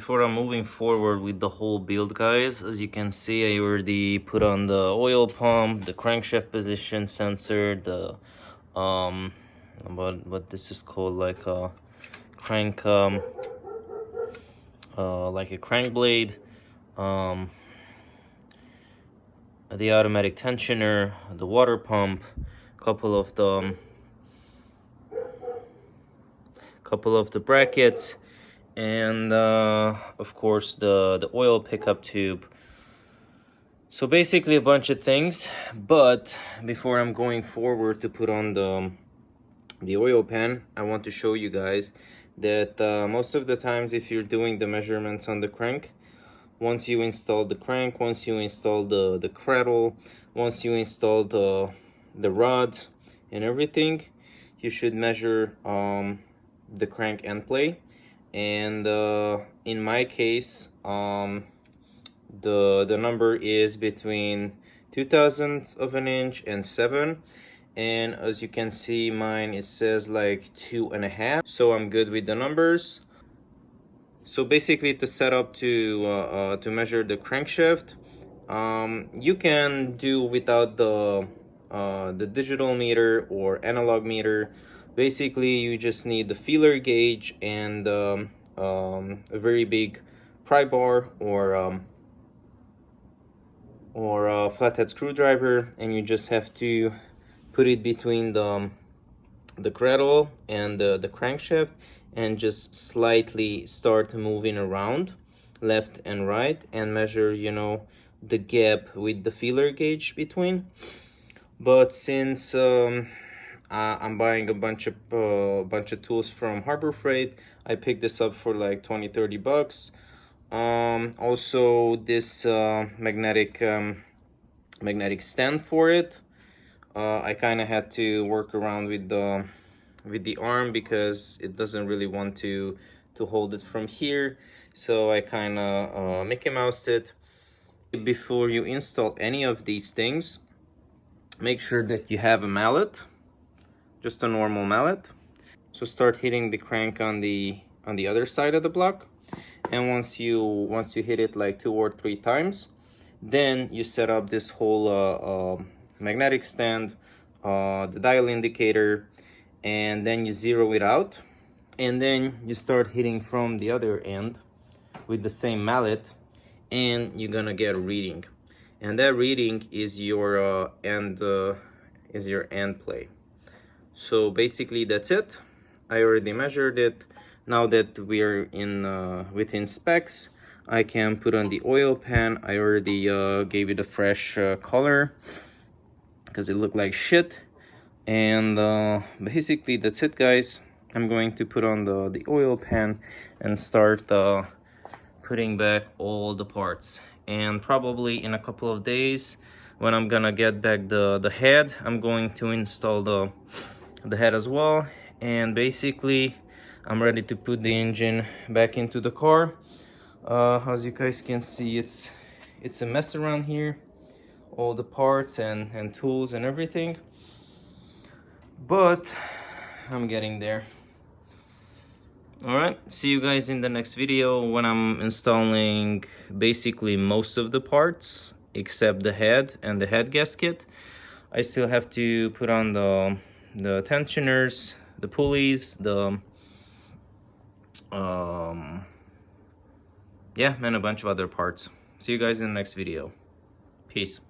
before I'm moving forward with the whole build, guys, as you can see, I already put on the oil pump, the crankshaft position sensor, the what this is called, like a crank, like a crank blade, the automatic tensioner, the water pump, couple of the brackets, and of course the oil pickup tube. So basically a bunch of things. But before I'm going forward to put on the oil pan, I want to show you guys that most of the times, if you're doing the measurements on the crank, once you install the crank, once you install the cradle, once you install the rod and everything, you should measure the crank end play. And in my case, the number is between 2/1000 of an inch and 7, and as you can see, mine, it says like 2.5, so I'm good with the numbers. So basically, to set up to measure the crankshaft, you can do without the digital meter or analog meter. Basically, you just need the feeler gauge and a very big pry bar or a flathead screwdriver, and you just have to put it between the cradle and the crankshaft, and just slightly start moving around left and right and measure, you know, the gap with the feeler gauge between. But since I'm buying a bunch of tools from Harbor Freight, I picked this up for like 20-30 bucks. Also this magnetic stand for it. I kind of had to work around with the arm because it doesn't really want to hold it from here, so I kind of Mickey Moused it. Before you install any of these things, make sure that you have a mallet, just a normal mallet. So start hitting the crank on the other side of the block, and once you hit it like 2 or 3 times, then you set up this whole magnetic stand, the dial indicator, and then you zero it out, and then you start hitting from the other end with the same mallet, and you're gonna get a reading, and that reading is your end play. So basically that's it. I already measured it. Now that we're in within specs, I can put on the oil pan. I already gave it a fresh color because it looked like shit. And basically that's it, guys. I'm going to put on the oil pan and start putting back all the parts. And probably in a couple of days, when I'm gonna get back the head, I'm going to install the head as well. And basically I'm ready to put the engine back into the car. As you guys can see, it's a mess around here, all the parts and tools and everything, but I'm getting there. All right, see you guys in the next video when I'm installing basically most of the parts except the head and the head gasket. I still have to put on the tensioners, the pulleys, yeah, and a bunch of other parts. See you guys in the next video. Peace.